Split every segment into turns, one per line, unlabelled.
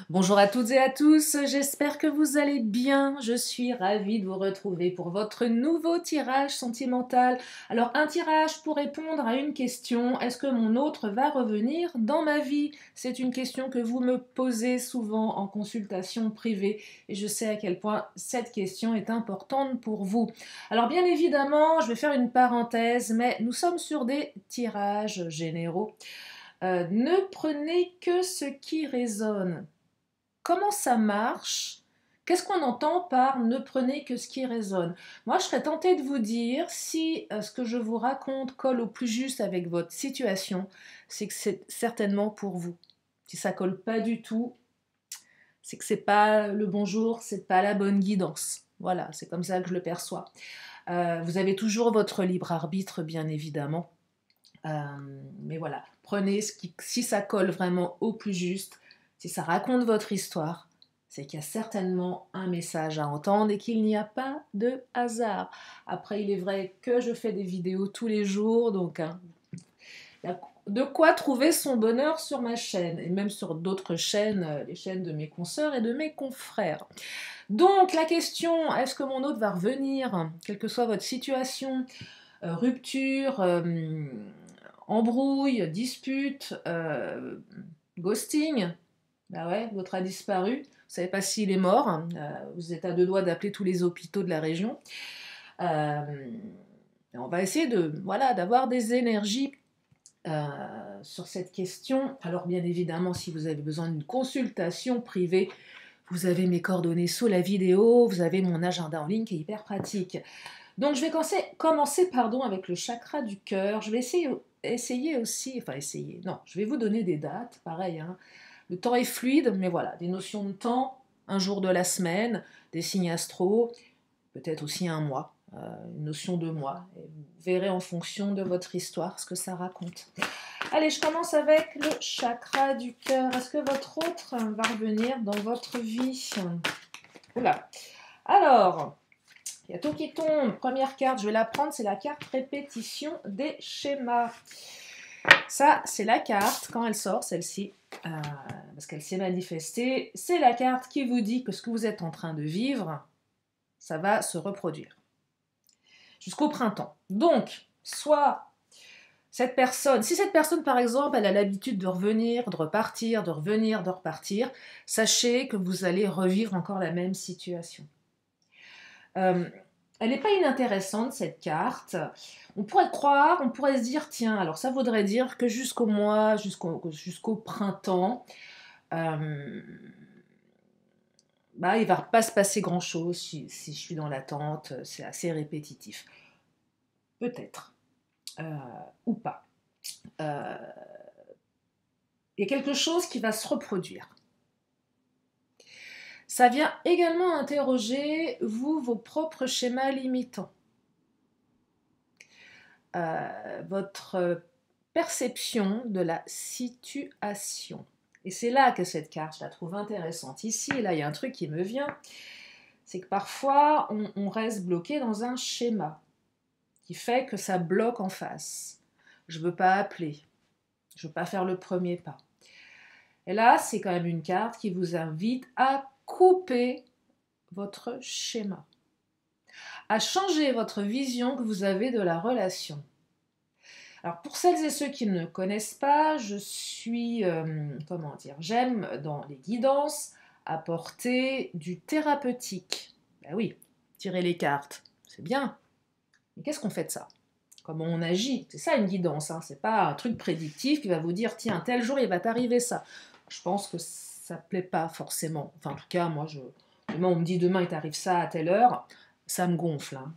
Bonjour à toutes et à tous, j'espère que vous allez bien. Je suis ravie de vous retrouver pour votre nouveau tirage sentimental. Alors un tirage pour répondre à une question, est-ce que mon autre va revenir dans ma vie? C'est une question que vous me posez souvent en consultation privée et je sais à quel point cette question est importante pour vous. Alors bien évidemment, je vais faire une parenthèse, mais nous sommes sur des tirages généraux. Ne prenez que ce qui résonne. Comment ça marche? Qu'est-ce qu'on entend par ne prenez que ce qui résonne? Moi, je serais tentée de vous dire, si ce que je vous raconte colle au plus juste avec votre situation, c'est que c'est certainement pour vous. Si ça colle pas du tout, c'est que c'est pas le bon jour, c'est pas la bonne guidance. Voilà, c'est comme ça que je le perçois. Vous avez toujours votre libre arbitre, bien évidemment. Euh, mais voilà, prenez si ça colle vraiment au plus juste, si ça raconte votre histoire, c'est qu'il y a certainement un message à entendre et qu'il n'y a pas de hasard. Après, il est vrai que je fais des vidéos tous les jours, donc hein, il y a de quoi trouver son bonheur sur ma chaîne et même sur d'autres chaînes, les chaînes de mes consoeurs et de mes confrères. Donc la question, est-ce que mon hôte va revenir, quelle que soit votre situation, rupture, embrouille, dispute, ghosting, bah ouais, l'autre a disparu, vous savez pas s'il est mort, vous êtes à deux doigts d'appeler tous les hôpitaux de la région. Euh, on va essayer de, voilà, d'avoir des énergies sur cette question. Alors bien évidemment, si vous avez besoin d'une consultation privée, vous avez mes coordonnées sous la vidéo, vous avez mon agenda en ligne qui est hyper pratique. Donc je vais commencer avec le chakra du cœur. Je vais essayer aussi, enfin essayer, non, je vais vous donner des dates, pareil, hein. Le temps est fluide, mais voilà, des notions de temps, un jour de la semaine, des signes astro, peut-être aussi un mois, une notion de mois. Et vous verrez en fonction de votre histoire ce que ça raconte. Allez, je commence avec le chakra du cœur. Est-ce que votre autre va revenir dans votre vie? Oula. Alors, il y a tout qui tombe. Première carte, je vais la prendre, c'est la carte répétition des schémas. Ça, c'est la carte, quand elle sort, celle-ci, parce qu'elle s'est manifestée, c'est la carte qui vous dit que ce que vous êtes en train de vivre, ça va se reproduire jusqu'au printemps. Donc, soit cette personne, si cette personne par exemple, elle a l'habitude de revenir, de repartir, de revenir, de repartir, sachez que vous allez revivre encore la même situation. Elle n'est pas inintéressante cette carte. On pourrait croire, on pourrait se dire, tiens, alors ça voudrait dire que jusqu'au printemps, bah, il ne va pas se passer grand-chose si je suis dans l'attente, c'est assez répétitif. Peut-être, ou pas. Euh, il y a quelque chose qui va se reproduire. Ça vient également interroger, vous, vos propres schémas limitants. Votre perception de la situation. Et c'est là que cette carte, je la trouve intéressante. Ici, et là, il y a un truc qui me vient, c'est que parfois, on reste bloqué dans un schéma qui fait que ça bloque en face. Je ne veux pas appeler, je ne veux pas faire le premier pas. Et là, c'est quand même une carte qui vous invite à couper votre schéma, à changer votre vision que vous avez de la relation. Alors pour celles et ceux qui ne connaissent pas, je suis, j'aime dans les guidances apporter du thérapeutique. Ben oui, tirer les cartes, c'est bien, mais qu'est-ce qu'on fait de ça? Comment on agit? C'est ça une guidance, hein. C'est pas un truc prédictif qui va vous dire, tiens, tel jour il va t'arriver ça. Je pense que ça ne plaît pas forcément. Enfin en tout cas, demain on me dit demain il t'arrive ça à telle heure, ça me gonfle, hein.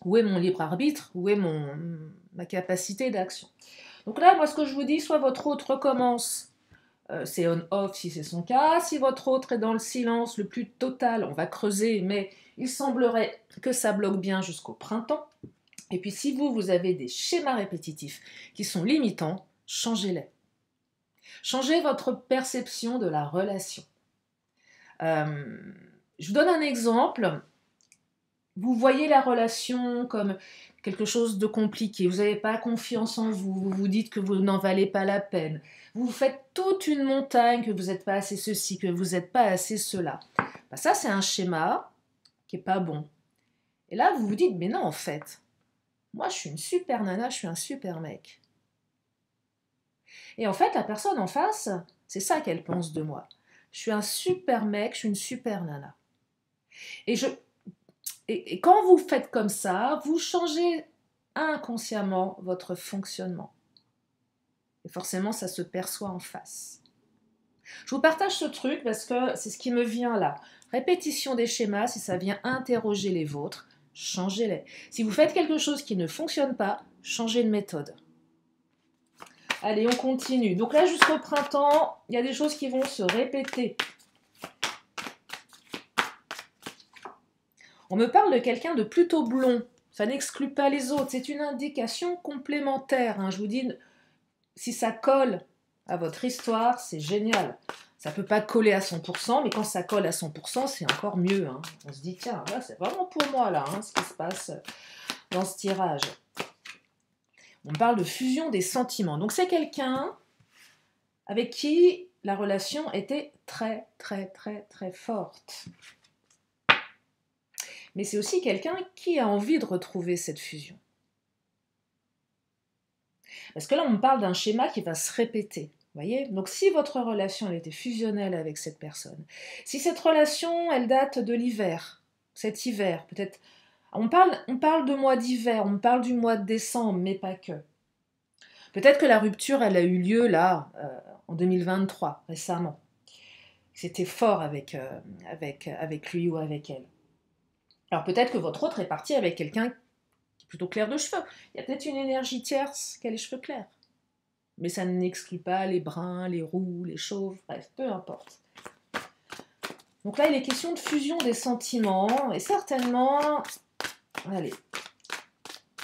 Où est mon libre arbitre? Où est ma capacité d'action? Donc là, moi, ce que je vous dis, soit votre autre recommence, c'est on-off si c'est son cas. Si votre autre est dans le silence le plus total, on va creuser, mais il semblerait que ça bloque bien jusqu'au printemps. Et puis si vous avez des schémas répétitifs qui sont limitants, changez-les. Changez votre perception de la relation. Je vous donne un exemple. Vous voyez la relation comme quelque chose de compliqué, vous n'avez pas confiance en vous, vous vous dites que vous n'en valez pas la peine, vous vous faites toute une montagne, que vous n'êtes pas assez ceci, que vous n'êtes pas assez cela. Ben ça, c'est un schéma qui n'est pas bon. Et là, vous vous dites, mais non, en fait, moi, je suis une super nana, je suis un super mec. Et en fait, la personne en face, c'est ça qu'elle pense de moi. Je suis un super mec, je suis une super nana. Et quand vous faites comme ça, vous changez inconsciemment votre fonctionnement. Et forcément, ça se perçoit en face. Je vous partage ce truc parce que c'est ce qui me vient là. Répétition des schémas, si ça vient interroger les vôtres, changez-les. Si vous faites quelque chose qui ne fonctionne pas, changez de méthode. Allez, on continue. Donc là, jusqu'au printemps, il y a des choses qui vont se répéter. On me parle de quelqu'un de plutôt blond. Ça n'exclut pas les autres. C'est une indication complémentaire. Je vous dis, si ça colle à votre histoire, c'est génial. Ça ne peut pas coller à 100%, mais quand ça colle à 100%, c'est encore mieux. On se dit, tiens, là, c'est vraiment pour moi, là, ce qui se passe dans ce tirage. On parle de fusion des sentiments. Donc, c'est quelqu'un avec qui la relation était très, très, très, très forte. Mais c'est aussi quelqu'un qui a envie de retrouver cette fusion. Parce que là, on me parle d'un schéma qui va se répéter. Voyez. Donc, si votre relation elle était fusionnelle avec cette personne, si cette relation, elle date de l'hiver, cet hiver, peut-être, on parle de mois d'hiver, on parle du mois de décembre, mais pas que. Peut-être que la rupture, elle a eu lieu là, en 2023, récemment. C'était fort avec lui ou avec elle. Alors peut-être que votre autre est parti avec quelqu'un qui est plutôt clair de cheveux. Il y a peut-être une énergie tierce qui a les cheveux clairs. Mais ça n'exclut pas les bruns, les roux, les chauves, bref, peu importe. Donc là, il est question de fusion des sentiments, et certainement, allez,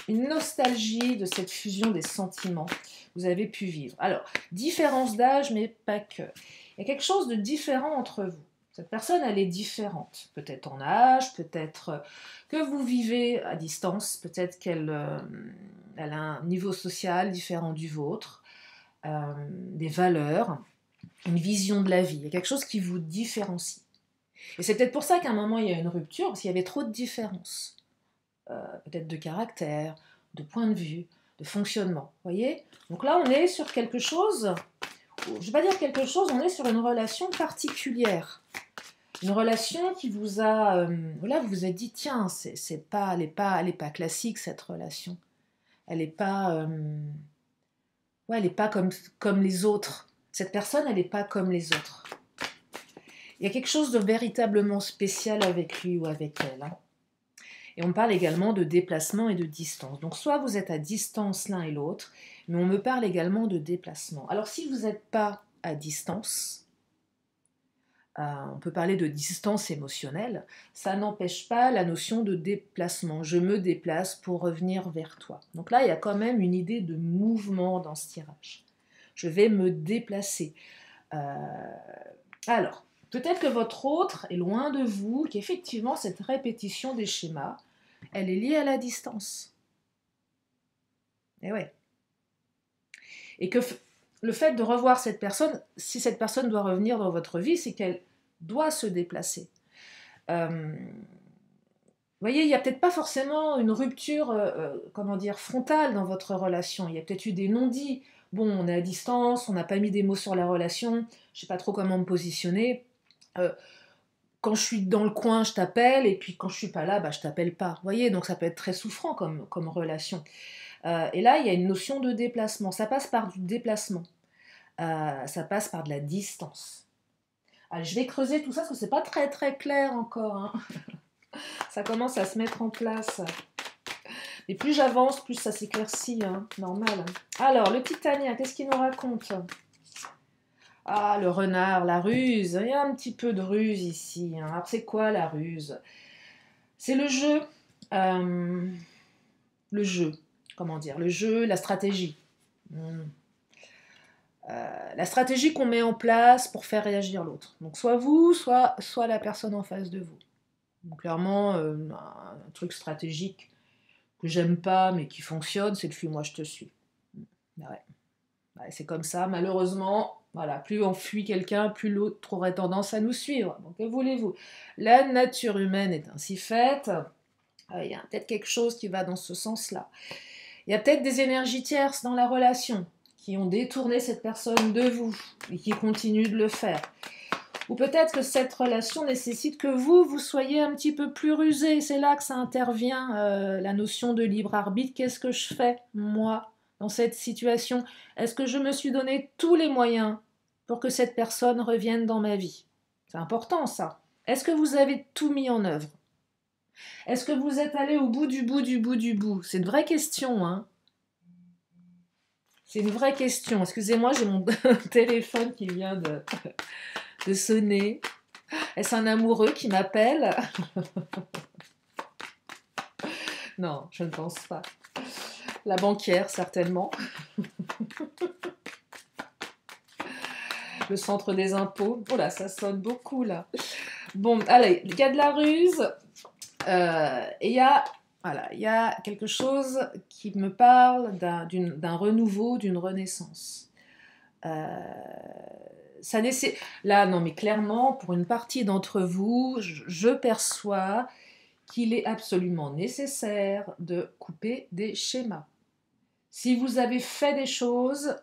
une nostalgie de cette fusion des sentiments que vous avez pu vivre. Alors, différence d'âge, mais pas que. Il y a quelque chose de différent entre vous. Cette personne, elle est différente. Peut-être en âge, peut-être que vous vivez à distance, peut-être qu'elle elle a un niveau social différent du vôtre, des valeurs, une vision de la vie. Il y a quelque chose qui vous différencie. Et c'est peut-être pour ça qu'à un moment, il y a une rupture, parce qu'il y avait trop de différences. Peut-être de caractère, de point de vue, de fonctionnement. Voyez ? Donc là, on est sur quelque chose, je ne vais pas dire quelque chose, on est sur une relation particulière. Une relation qui vous a... là, vous vous êtes dit, tiens, elle n'est pas classique, cette relation. Elle n'est pas... elle n'est pas comme les autres. Cette personne, elle n'est pas comme les autres. Il y a quelque chose de véritablement spécial avec lui ou avec elle. Et on parle également de déplacement et de distance. Donc soit vous êtes à distance l'un et l'autre, mais on me parle également de déplacement. Alors si vous n'êtes pas à distance, on peut parler de distance émotionnelle, ça n'empêche pas la notion de déplacement. Je me déplace pour revenir vers toi. Donc là, il y a quand même une idée de mouvement dans ce tirage. Je vais me déplacer. Alors, peut-être que votre autre est loin de vous, qu'effectivement, cette répétition des schémas, elle est liée à la distance. Et ouais. Et que le fait de revoir cette personne, si cette personne doit revenir dans votre vie, c'est qu'elle doit se déplacer. Vous voyez, il n'y a peut-être pas forcément une rupture, frontale dans votre relation. Il y a peut-être eu des non-dits. Bon, on est à distance, on n'a pas mis des mots sur la relation, je ne sais pas trop comment me positionner. Quand je suis dans le coin, je t'appelle, et puis quand je suis pas là, je t'appelle pas. Vous voyez, donc ça peut être très souffrant comme relation. Et là, il y a une notion de déplacement. Ça passe par du déplacement. Ça passe par de la distance. Allez, je vais creuser tout ça, parce que c'est pas très très clair encore. Ça commence à se mettre en place. Et plus j'avance, plus ça s'éclaircit, normal. Alors, le Titanien, qu'est-ce qu'il nous raconte ? Ah, le renard, la ruse. Il y a un petit peu de ruse ici. Alors, c'est quoi la ruse ? C'est le jeu. Le jeu. Comment dire ? Le jeu, la stratégie. La stratégie qu'on met en place pour faire réagir l'autre. Donc, soit vous, soit la personne en face de vous. Donc, clairement, un truc stratégique que j'aime pas, mais qui fonctionne, c'est le fuis-moi, je te suis. Ouais. Ouais, c'est comme ça, malheureusement, voilà, plus on fuit quelqu'un, plus l'autre aurait tendance à nous suivre. Donc, que voulez-vous? La nature humaine est ainsi faite. Il y a peut-être quelque chose qui va dans ce sens-là. Il y a peut-être des énergies tierces dans la relation qui ont détourné cette personne de vous et qui continuent de le faire. Ou peut-être que cette relation nécessite que vous soyez un petit peu plus rusé. C'est là que ça intervient, la notion de libre arbitre. Qu'est-ce que je fais, moi, dans cette situation? Est-ce que je me suis donné tous les moyens pour que cette personne revienne dans ma vie? C'est important, ça. Est-ce que vous avez tout mis en œuvre? Est-ce que vous êtes allé au bout du bout du bout du bout? C'est une vraie question, hein. C'est une vraie question. Excusez-moi, j'ai mon téléphone qui vient de sonner. Est-ce un amoureux qui m'appelle? Non, je ne pense pas. La banquière, certainement. Le centre des impôts. Oh là, ça sonne beaucoup, là. Bon, allez, il y a de la ruse. Et il y a quelque chose qui me parle d'un renouveau, d'une renaissance. Là, non, mais clairement, pour une partie d'entre vous, je perçois qu'il est absolument nécessaire de couper des schémas. Si vous avez fait des choses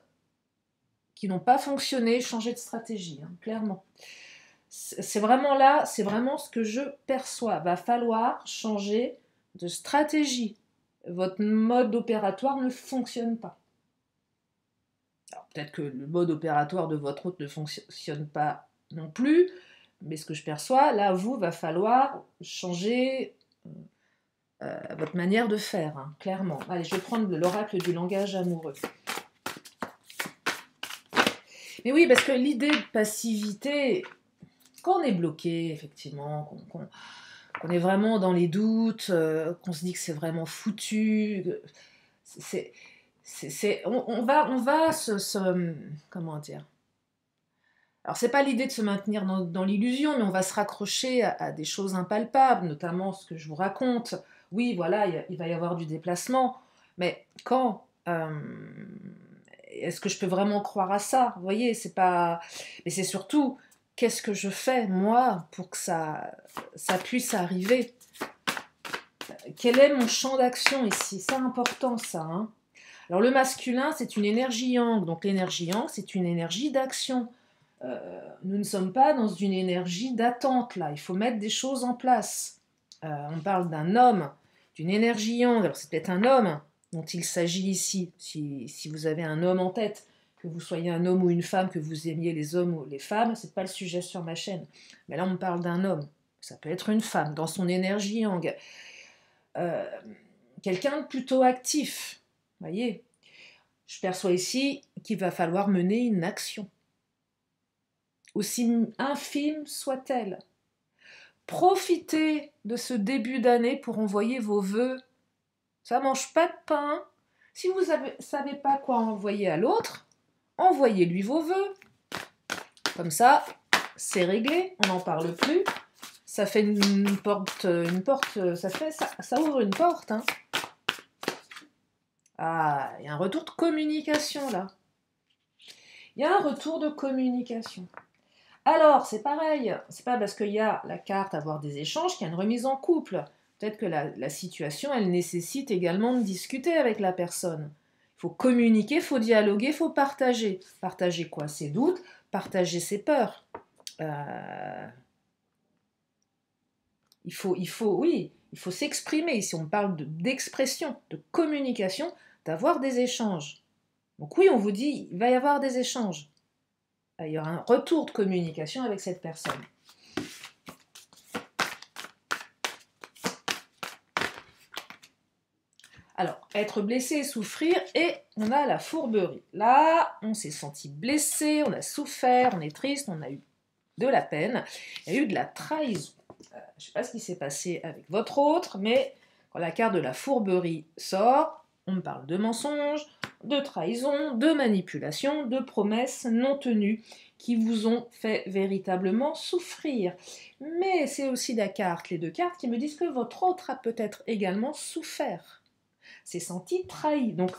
qui n'ont pas fonctionné, changez de stratégie, hein, clairement. C'est vraiment là, c'est vraiment ce que je perçois. Va falloir changer de stratégie. Votre mode opératoire ne fonctionne pas. Alors peut-être que le mode opératoire de votre hôte ne fonctionne pas non plus, mais ce que je perçois, là, va falloir changer votre manière de faire, hein, clairement. Allez, je vais prendre l'oracle du langage amoureux. Mais oui, parce que l'idée de passivité, quand on est bloqué, effectivement, qu'on est vraiment dans les doutes, qu'on se dit que c'est vraiment foutu, on va comment dire? Alors, c'est pas l'idée de se maintenir dans l'illusion, mais on va se raccrocher à des choses impalpables, notamment ce que je vous raconte. Oui, voilà, il va y avoir du déplacement, mais quand est-ce que je peux vraiment croire à ça? Vous voyez, c'est pas. Mais c'est surtout, qu'est-ce que je fais, moi, pour que ça puisse arriver? Quel est mon champ d'action ici? C'est important, ça, hein. Alors, le masculin, c'est une énergie yang. Donc, l'énergie yang, c'est une énergie d'action. Nous ne sommes pas dans une énergie d'attente, là. Il faut mettre des choses en place. On parle d'un homme, d'une énergie yang. Alors, c'est peut-être un homme dont il s'agit ici. Si vous avez un homme en tête, que vous soyez un homme ou une femme, que vous aimiez les hommes ou les femmes, c'est pas le sujet sur ma chaîne. Mais là, on parle d'un homme. Ça peut être une femme, dans son énergie yang. Quelqu'un de plutôt actif. Vous voyez, je perçois ici qu'il va falloir mener une action, aussi infime soit-elle. Profitez de ce début d'année pour envoyer vos vœux. Ça mange pas de pain. Si vous ne savez pas quoi envoyer à l'autre, envoyez-lui vos vœux. Comme ça, c'est réglé, on n'en parle plus. Ça fait une porte, ça ouvre une porte, hein. Ah, il y a un retour de communication là. Il y a un retour de communication. Alors, c'est pareil, c'est pas parce qu'il y a la carte avoir des échanges qu'il y a une remise en couple. Peut-être que la situation, elle nécessite également de discuter avec la personne. Il faut communiquer, il faut dialoguer, il faut partager. Partager quoi? Ses doutes, partager ses peurs. Il faut s'exprimer. Ici, on parle d'expression, de communication, d'avoir des échanges. Donc oui, on vous dit, il va y avoir des échanges. Il y aura un retour de communication avec cette personne. Alors, être blessé, souffrir, et on a la fourberie. Là, on s'est senti blessé, on a souffert, on est triste, on a eu de la peine, il y a eu de la trahison. Je ne sais pas ce qui s'est passé avec votre autre, mais quand la carte de la fourberie sort, on me parle de mensonges, de trahison, de manipulation, de promesses non tenues qui vous ont fait véritablement souffrir. Mais c'est aussi la carte, les deux cartes qui me disent que votre autre a peut-être également souffert. s'est senti trahi. Donc,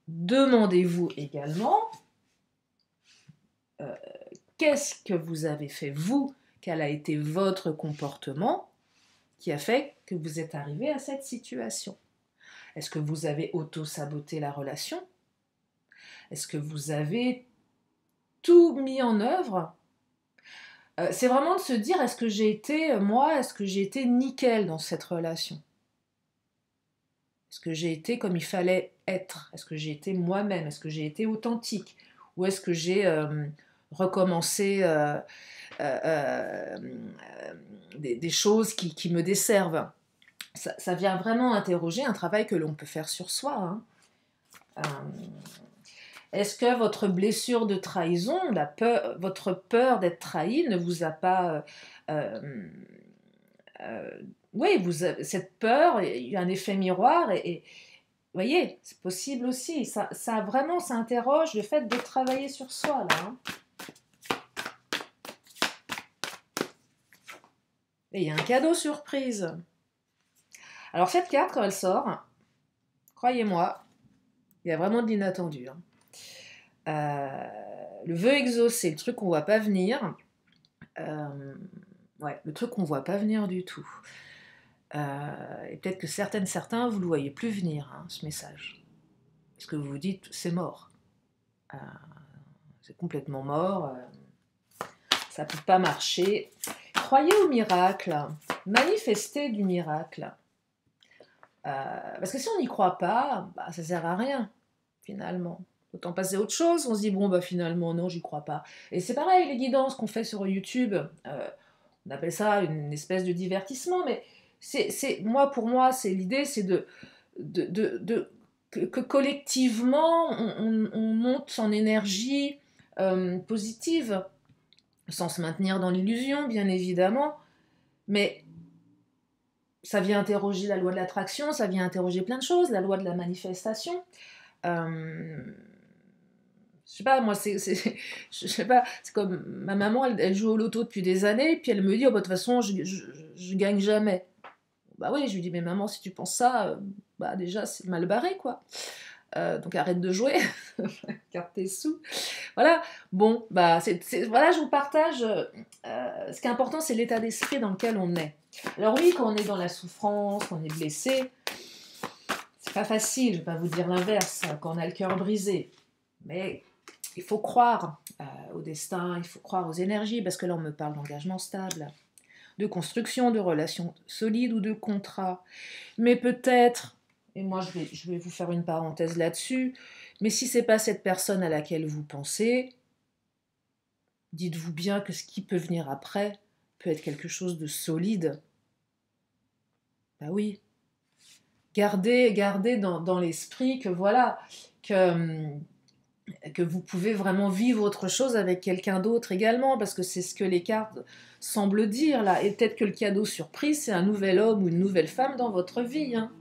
demandez-vous également, qu'est-ce que vous avez fait, vous, quel a été votre comportement qui a fait que vous êtes arrivé à cette situation? Est-ce que vous avez auto-saboté la relation? Est-ce que vous avez tout mis en œuvre? C'est vraiment de se dire, est-ce que j'ai été, moi, est-ce que j'ai été nickel dans cette relation? Est-ce que j'ai été comme il fallait être? Est-ce que j'ai été moi-même? Est-ce que j'ai été authentique? Ou est-ce que j'ai recommencé des choses qui me desservent? Ça vient vraiment interroger un travail que l'on peut faire sur soi, hein. Est-ce que votre blessure de trahison, votre peur d'être trahi ne vous a pas... oui, cette peur, il y a un effet miroir et vous voyez, c'est possible aussi. Ça vraiment, ça interroge le fait de travailler sur soi, là, hein. Et il y a un cadeau surprise. Alors cette carte, quand elle sort, croyez-moi, il y a vraiment de l'inattendu, hein. Le vœu exaucé, le truc qu'on ne voit pas venir. Ouais, le truc qu'on ne voit pas venir du tout. Et peut-être que certains, vous ne le voyez plus venir, hein, ce message. Parce que vous vous dites, c'est mort. C'est complètement mort. Ça ne peut pas marcher. Croyez au miracle. Manifestez du miracle. Parce que si on n'y croit pas, bah, ça ne sert à rien, finalement. Autant passer à autre chose, on se dit, bon, bah finalement, non, j'y crois pas. Et c'est pareil, les guidances qu'on fait sur YouTube, on appelle ça une espèce de divertissement, mais pour moi, c'est l'idée, c'est que collectivement, on monte en énergie positive, sans se maintenir dans l'illusion, bien évidemment, mais ça vient interroger la loi de l'attraction, ça vient interroger plein de choses, la loi de la manifestation. Je sais pas, moi, je sais pas, c'est comme ma maman, elle joue au loto depuis des années, puis elle me dit, oh, bah, de toute façon, je gagne jamais. Bah oui, je lui dis, mais maman, si tu penses ça, bah déjà, c'est mal barré, quoi. Donc arrête de jouer, garde tes sous. Voilà, bon, bah, voilà, je vous partage, ce qui est important, c'est l'état d'esprit dans lequel on est. Alors oui, quand on est dans la souffrance, quand on est blessé, c'est pas facile, je vais pas vous dire l'inverse, quand on a le cœur brisé, mais il faut croire au destin, il faut croire aux énergies, parce que là on me parle d'engagement stable, de construction, de relations solides ou de contrats. Mais peut-être, et moi je vais vous faire une parenthèse là-dessus, mais si c'est pas cette personne à laquelle vous pensez, dites-vous bien que ce qui peut venir après peut être quelque chose de solide. Bah oui. Gardez dans l'esprit que voilà, que vous pouvez vraiment vivre autre chose avec quelqu'un d'autre également, parce que c'est ce que les cartes semblent dire là. Et peut-être que le cadeau surprise, c'est un nouvel homme ou une nouvelle femme dans votre vie, hein.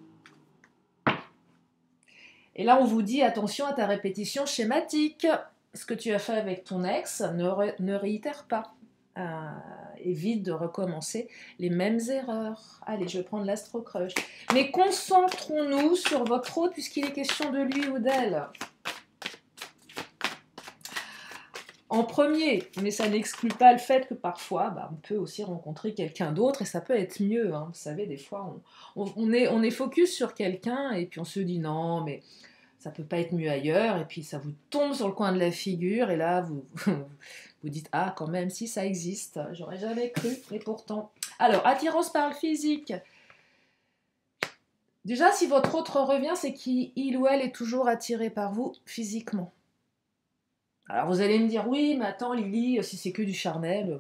Et là, on vous dit, attention à ta répétition schématique. Ce que tu as fait avec ton ex, ne réitère pas. Évite de recommencer les mêmes erreurs. Allez, je vais prendre l'astro-crush. Mais concentrons-nous sur votre autre, puisqu'il est question de lui ou d'elle. En premier, mais ça n'exclut pas le fait que parfois, bah, on peut aussi rencontrer quelqu'un d'autre et ça peut être mieux, hein. Vous savez, des fois, on est focus sur quelqu'un et puis on se dit non, mais ça peut pas être mieux ailleurs, et puis ça vous tombe sur le coin de la figure et là, vous dites ah, quand même, si ça existe, j'aurais jamais cru, et pourtant. Alors, attirance par le physique. Déjà, si votre autre revient, c'est qu'il ou elle est toujours attiré par vous physiquement. Alors vous allez me dire, oui, mais attends Lily, si c'est que du charnel,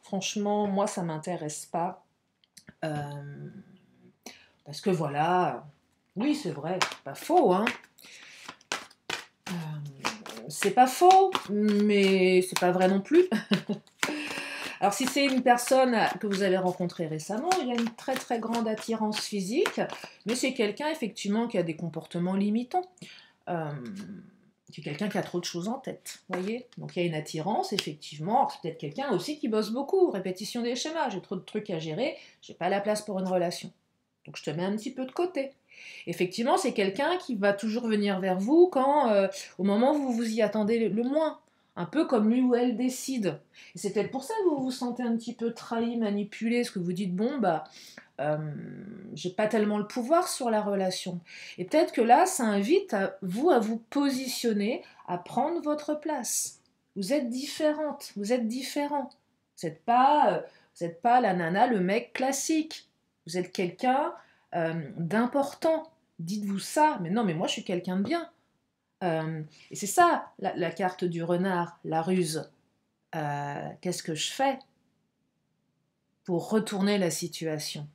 franchement, moi ça m'intéresse pas. Parce que voilà, oui c'est vrai, c'est pas faux, hein. C'est pas faux, mais c'est pas vrai non plus. Alors si c'est une personne que vous avez rencontrée récemment, il y a une très très grande attirance physique, mais c'est quelqu'un effectivement qui a des comportements limitants. C'est quelqu'un qui a trop de choses en tête, voyez. Donc il y a une attirance, effectivement. C'est peut-être quelqu'un aussi qui bosse beaucoup, répétition des schémas. J'ai trop de trucs à gérer, j'ai pas la place pour une relation. Donc je te mets un petit peu de côté. Effectivement, c'est quelqu'un qui va toujours venir vers vous au moment où vous vous y attendez le moins. Un peu comme lui ou elle décide. Et c'est peut-être pour ça que vous vous sentez un petit peu trahi, manipulé, parce que vous dites, bon, bah, euh, j'ai pas tellement le pouvoir sur la relation. Et peut-être que là, ça invite à vous positionner, à prendre votre place. Vous êtes différente, vous êtes différent. Vous n'êtes pas la nana, le mec classique. Vous êtes quelqu'un d'important. Dites-vous ça. Mais non, mais moi, je suis quelqu'un de bien. Et c'est ça, la carte du renard, la ruse. Qu'est-ce que je fais pour retourner la situation?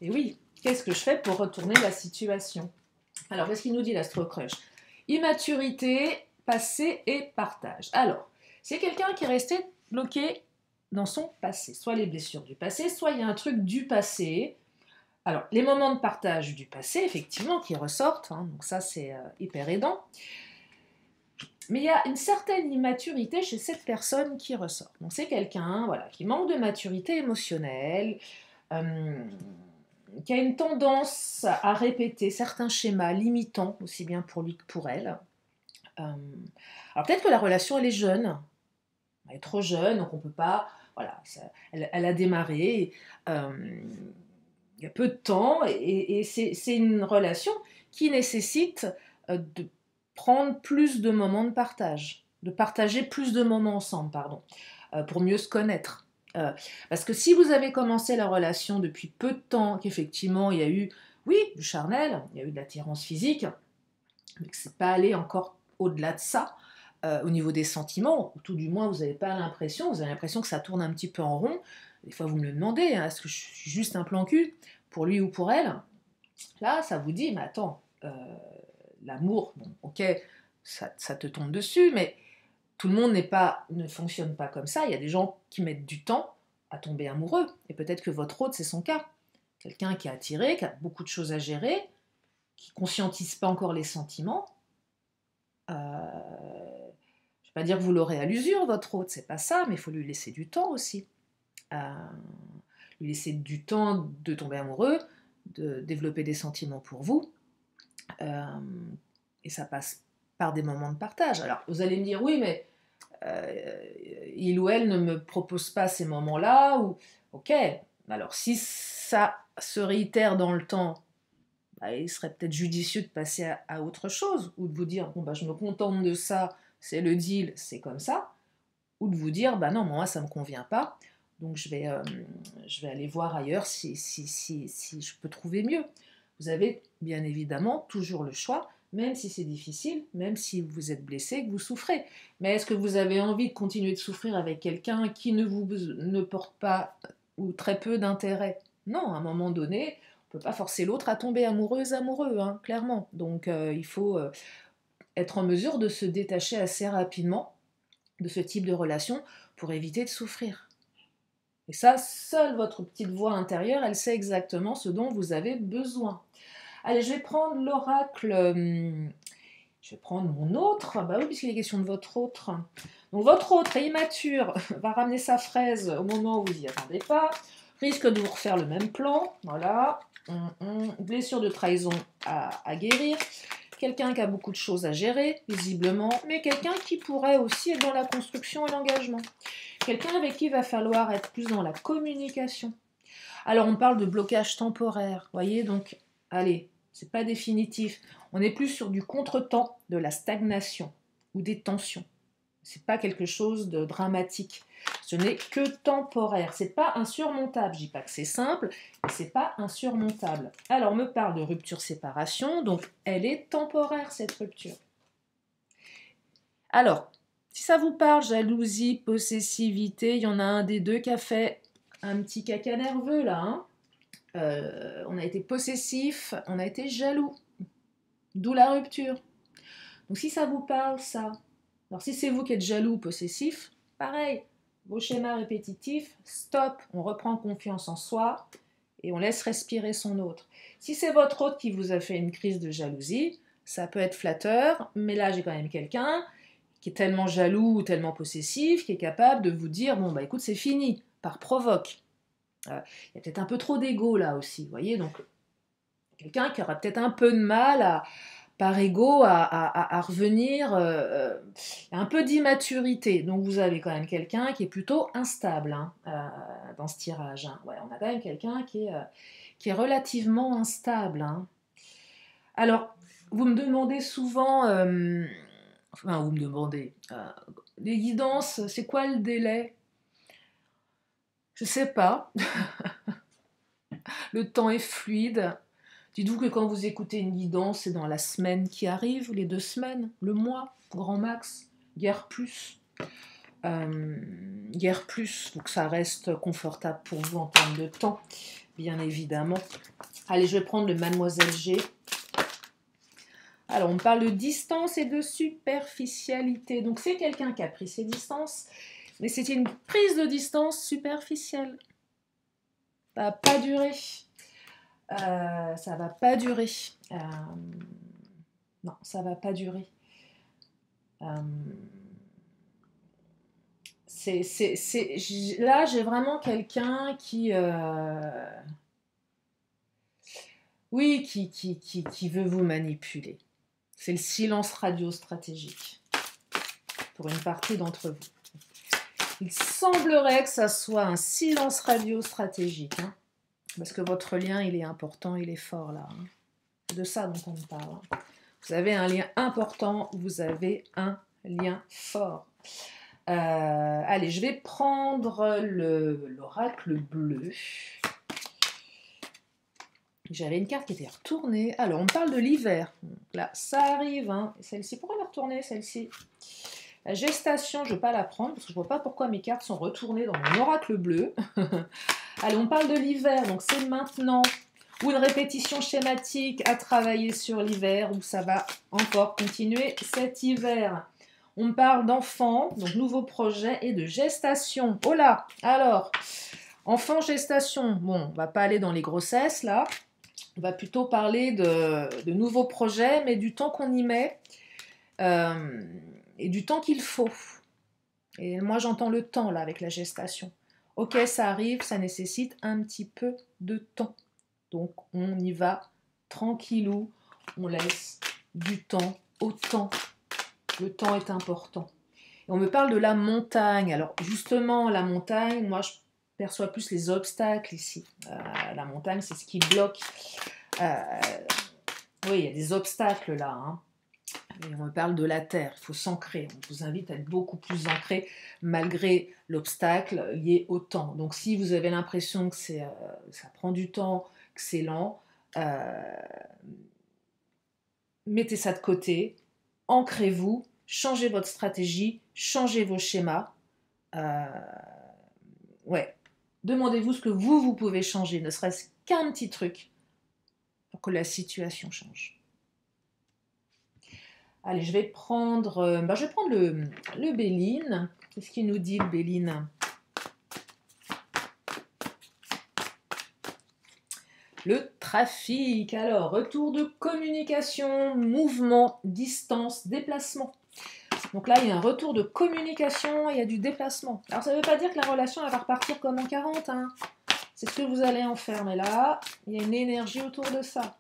Et oui, qu'est-ce que je fais pour retourner la situation? Alors, qu'est-ce qu'il nous dit l'Astro-Crush? Immaturité, passé et partage. Alors, c'est quelqu'un qui est resté bloqué dans son passé. Soit les blessures du passé, soit il y a un truc du passé. Alors, les moments de partage du passé, effectivement, qui ressortent, hein, donc ça, c'est hyper aidant. Mais il y a une certaine immaturité chez cette personne qui ressort. Donc, c'est quelqu'un voilà, qui manque de maturité émotionnelle, qui a une tendance à répéter certains schémas limitants, aussi bien pour lui que pour elle. Alors peut-être que la relation, elle est jeune, elle est trop jeune, donc on ne peut pas... Voilà, elle a démarré il y a peu de temps, et c'est une relation qui nécessite de prendre plus de moments de partage, de partager plus de moments ensemble, pardon, pour mieux se connaître. Parce que si vous avez commencé la relation depuis peu de temps, qu'effectivement il y a eu, oui, du charnel, il y a eu de l'attirance physique, mais que c'est pas allé encore au-delà de ça, au niveau des sentiments, ou tout du moins vous n'avez pas l'impression, vous avez l'impression que ça tourne un petit peu en rond. Des fois vous me le demandez, hein, est-ce que je suis juste un plan cul pour lui ou pour elle? Là, ça vous dit, mais attends, l'amour, bon, ok, ça te tombe dessus, mais tout le monde ne fonctionne pas comme ça. Il y a des gens qui mettent du temps à tomber amoureux. Et peut-être que votre autre, c'est son cas. Quelqu'un qui est attiré, qui a beaucoup de choses à gérer, qui ne conscientise pas encore les sentiments. Je ne vais pas dire que vous l'aurez à l'usure, votre autre, c'est pas ça, mais il faut lui laisser du temps aussi. Lui laisser du temps de tomber amoureux, de développer des sentiments pour vous. Et ça passe par des moments de partage. Alors, vous allez me dire, oui, mais il ou elle ne me propose pas ces moments-là, ou ok, alors si ça se réitère dans le temps, bah, il serait peut-être judicieux de passer à autre chose, ou de vous dire, bon, bah, je me contente de ça, c'est le deal, c'est comme ça, ou de vous dire, bah non, moi ça ne me convient pas, donc je vais aller voir ailleurs si je peux trouver mieux. Vous avez bien évidemment toujours le choix, même si c'est difficile, même si vous êtes blessé, que vous souffrez. Mais est-ce que vous avez envie de continuer de souffrir avec quelqu'un qui ne porte pas ou très peu d'intérêt? Non, à un moment donné, on ne peut pas forcer l'autre à tomber amoureux, hein, clairement. Donc il faut être en mesure de se détacher assez rapidement de ce type de relation pour éviter de souffrir. Et ça, seule votre petite voix intérieure, elle sait exactement ce dont vous avez besoin. Allez, je vais prendre l'oracle. Je vais prendre mon autre. Bah oui, puisqu'il est question de votre autre. Donc votre autre est immature, va ramener sa fraise au moment où vous n'y attendez pas. Risque de vous refaire le même plan. Voilà. Blessure de trahison à guérir. Quelqu'un qui a beaucoup de choses à gérer, visiblement, mais quelqu'un qui pourrait aussi être dans la construction et l'engagement. Quelqu'un avec qui il va falloir être plus dans la communication. Alors, on parle de blocage temporaire, voyez, donc, allez, c'est pas définitif. On est plus sur du contretemps, de la stagnation ou des tensions. C'est pas quelque chose de dramatique. Ce n'est que temporaire. C'est pas insurmontable. Je dis pas que c'est simple, mais c'est pas insurmontable. Alors, on me parle de rupture-séparation, donc elle est temporaire, cette rupture. Alors, si ça vous parle, jalousie, possessivité, il y en a un des deux qui a fait un petit caca nerveux, là. Hein. On a été possessif, on a été jaloux. D'où la rupture. Donc, si ça vous parle, ça... Alors, si c'est vous qui êtes jaloux ou possessif, pareil, vos schémas répétitifs, stop, on reprend confiance en soi et on laisse respirer son autre. Si c'est votre autre qui vous a fait une crise de jalousie, ça peut être flatteur, mais là, j'ai quand même quelqu'un qui est tellement jaloux ou tellement possessif, qui est capable de vous dire, bon, bah écoute, c'est fini, par provoque. Il y a peut-être un peu trop d'ego là aussi, vous voyez, donc quelqu'un qui aura peut-être un peu de mal par ego à revenir, un peu d'immaturité. Donc vous avez quand même quelqu'un qui est plutôt instable hein, dans ce tirage. Hein. Ouais, on a quand même quelqu'un qui est relativement instable. Hein. Alors, vous me demandez souvent, enfin vous me demandez, les guidances, c'est quoi le délai? Je sais pas, le temps est fluide. Dites-vous que quand vous écoutez une guidance, c'est dans la semaine qui arrive, les 2 semaines, le mois, grand max, guère plus. Guère plus, donc ça reste confortable pour vous en termes de temps, bien évidemment. Allez, je vais prendre le Mademoiselle G. Alors, on parle de distance et de superficialité. Donc, c'est quelqu'un qui a pris ses distances, mais c'était une prise de distance superficielle. Ça va pas durer. Ça va pas durer. Non, ça va pas durer. Là, j'ai vraiment quelqu'un qui, oui, qui veut vous manipuler. C'est le silence radio stratégique pour une partie d'entre vous. Il semblerait que ça soit un silence radio stratégique, hein, parce que votre lien, il est important, il est fort là. Hein. C'est de ça dont on parle. Hein. Vous avez un lien important, vous avez un lien fort. Allez, je vais prendre l'oracle bleu. J'avais une carte qui était retournée. Alors, on parle de l'hiver. Là, ça arrive. Hein. Celle-ci, pourquoi elle est retournée, celle-ci? La gestation, je ne vais pas la prendre parce que je ne vois pas pourquoi mes cartes sont retournées dans mon oracle bleu. Allez, on parle de l'hiver. Donc, c'est maintenant ou une répétition schématique à travailler sur l'hiver où ça va encore continuer cet hiver. On parle d'enfants, donc nouveau projet, et de gestation. Oh là! Alors, enfant, gestation. Bon, on ne va pas aller dans les grossesses, là. On va plutôt parler de nouveaux projets, mais du temps qu'on y met et du temps qu'il faut. Et moi, j'entends le temps, là, avec la gestation. Ok, ça arrive, ça nécessite un petit peu de temps. Donc, on y va tranquillou. On laisse du temps au temps. Le temps est important. Et on me parle de la montagne. Alors, justement, la montagne, moi, je perçois plus les obstacles ici. La montagne, c'est ce qui bloque. Oui, il y a des obstacles là. Hein. Et on me parle de la terre. Il faut s'ancrer. On vous invite à être beaucoup plus ancré malgré l'obstacle lié au temps. Donc, si vous avez l'impression que ça prend du temps, que c'est lent, mettez ça de côté. Ancrez-vous. Changez votre stratégie. Changez vos schémas. Ouais. Demandez-vous ce que vous pouvez changer, ne serait-ce qu'un petit truc pour que la situation change. Allez, je vais prendre le Béline. Qu'est-ce qu'il nous dit, le Béline? Le trafic. Alors, retour de communication, mouvement, distance, déplacement. Donc là, il y a un retour de communication et il y a du déplacement. Alors, ça ne veut pas dire que la relation elle va repartir comme en 40. Hein. C'est ce que vous allez en faire. Mais là, il y a une énergie autour de ça.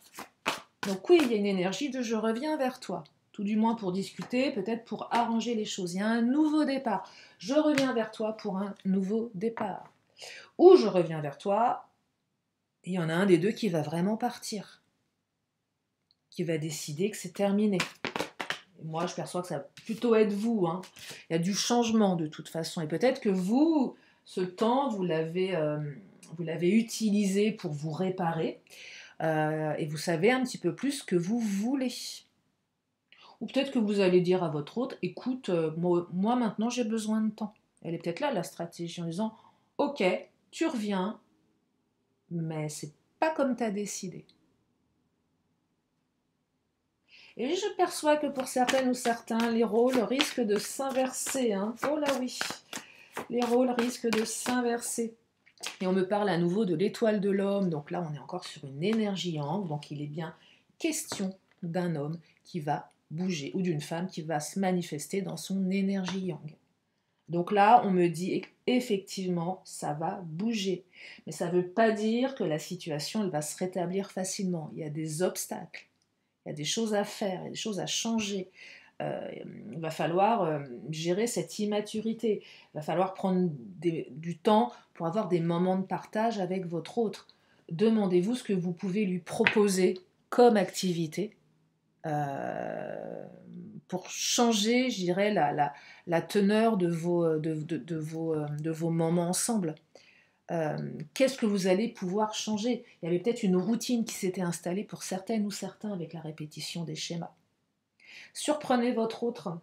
Donc oui, il y a une énergie de « je reviens vers toi ». Tout du moins pour discuter, peut-être pour arranger les choses. Il y a un nouveau départ. Je reviens vers toi pour un nouveau départ. Ou je reviens vers toi, il y en a un des deux qui va vraiment partir. Qui va décider que c'est terminé. Et moi, je perçois que ça va plutôt être vous. Hein. Il y a du changement de toute façon. Et peut-être que vous, ce temps, vous l'avez utilisé pour vous réparer. Et vous savez un petit peu plus ce que vous voulez. Ou peut-être que vous allez dire à votre hôte, écoute, moi maintenant j'ai besoin de temps. Elle est peut-être là la stratégie en disant, ok, tu reviens, mais c'est pas comme tu as décidé. Et je perçois que pour certaines ou certains, les rôles risquent de s'inverser. Hein. Oh là oui, les rôles risquent de s'inverser. Et on me parle à nouveau de l'étoile de l'homme, donc là on est encore sur une énergie yang, donc il est bien question d'un homme qui va bouger, ou d'une femme qui va se manifester dans son énergie yang. Donc là, on me dit effectivement, ça va bouger. Mais ça ne veut pas dire que la situation elle va se rétablir facilement. Il y a des obstacles, il y a des choses à faire, il y a des choses à changer. Il va falloir gérer cette immaturité. Il va falloir prendre du temps pour avoir des moments de partage avec votre autre. Demandez-vous ce que vous pouvez lui proposer comme activité pour changer, je dirais, la teneur de vos moments ensemble. Qu'est-ce que vous allez pouvoir changer? Il y avait peut-être une routine qui s'était installée pour certaines ou certains avec la répétition des schémas. Surprenez votre autre.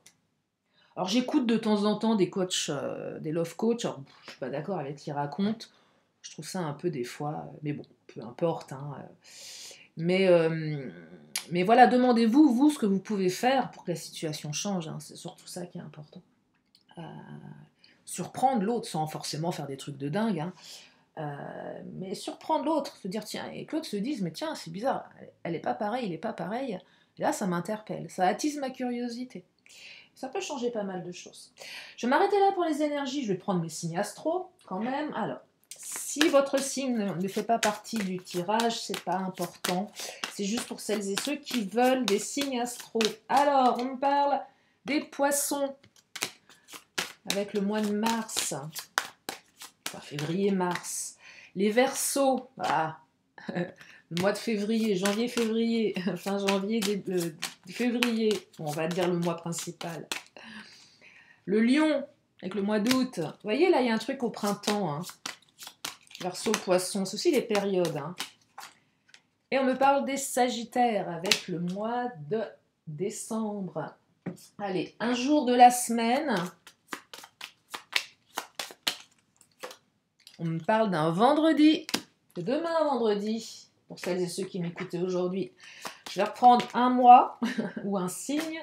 Alors j'écoute de temps en temps des coachs, des love coachs, alors, je ne suis pas d'accord avec ce qu'ils racontent, je trouve ça un peu des fois, mais bon, peu importe. Hein, mais voilà, demandez-vous, vous, ce que vous pouvez faire pour que la situation change, hein, c'est surtout ça qui est important. Surprendre l'autre sans forcément faire des trucs de dingue, hein, mais surprendre l'autre, se dire tiens, et que l'autre se dise mais tiens, c'est bizarre, elle n'est pas pareille, il n'est pas pareil, et là ça m'interpelle, ça attise ma curiosité. Ça peut changer pas mal de choses. Je vais m'arrêter là pour les énergies, je vais prendre mes signes astro quand même. Alors, si votre signe ne fait pas partie du tirage, c'est pas important. C'est juste pour celles et ceux qui veulent des signes astro. Alors, on me parle des poissons avec le mois de mars. Enfin, février-mars. Les Verseaux, voilà. Le mois de février, janvier-février, fin janvier, février, bon, on va dire le mois principal. Le Lion, avec le mois d'août. Vous voyez, là, il y a un truc au printemps. Hein. Verseau, Poisson, c'est aussi les périodes. Hein. Et on me parle des Sagittaires, avec le mois de décembre. Allez, un jour de la semaine. On me parle d'un vendredi. Demain, vendredi. Pour celles et ceux qui m'écoutaient aujourd'hui, je vais reprendre un mois ou un signe.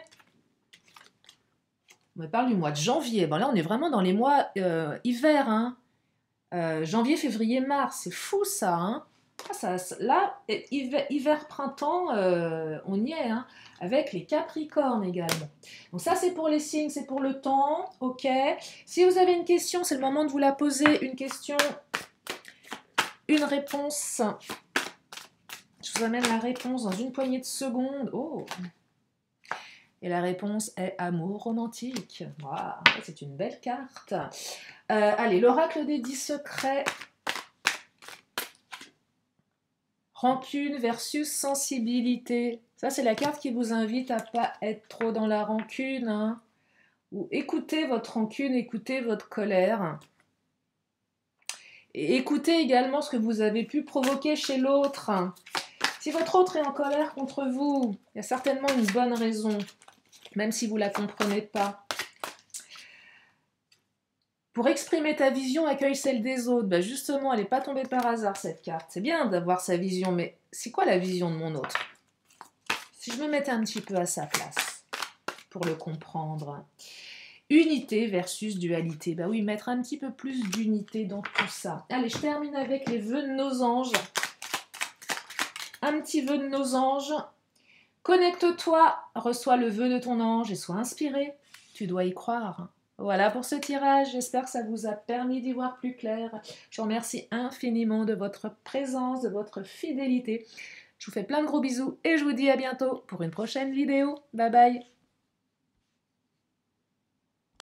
On me parle du mois de janvier. Bon, là, on est vraiment dans les mois hiver. Hein. Janvier, février, mars. C'est fou, ça. Hein. Là, hiver, printemps, on y est. Hein, avec les Capricornes également. Donc ça, c'est pour les signes, c'est pour le temps. OK. Si vous avez une question, c'est le moment de vous la poser. Une question, une réponse. Je vous amène la réponse dans une poignée de secondes. Oh! Et la réponse est amour romantique. Wow, c'est une belle carte. Allez, l'oracle des 10 secrets. Rancune versus sensibilité. Ça, c'est la carte qui vous invite à pas être trop dans la rancune. Hein. Ou écoutez votre rancune, écoutez votre colère. Et écoutez également ce que vous avez pu provoquer chez l'autre. Si votre autre est en colère contre vous, il y a certainement une bonne raison, même si vous ne la comprenez pas. Pour exprimer ta vision, accueille celle des autres. Ben justement, elle n'est pas tombée par hasard, cette carte. C'est bien d'avoir sa vision, mais c'est quoi la vision de mon autre? Si je me mettais un petit peu à sa place, pour le comprendre. Unité versus dualité. Ben oui, mettre un petit peu plus d'unité dans tout ça. Allez, je termine avec les vœux de nos anges. Un petit vœu de nos anges. Connecte-toi, reçois le vœu de ton ange et sois inspiré. Tu dois y croire. Voilà pour ce tirage. J'espère que ça vous a permis d'y voir plus clair. Je vous remercie infiniment de votre présence, de votre fidélité. Je vous fais plein de gros bisous et je vous dis à bientôt pour une prochaine vidéo. Bye bye.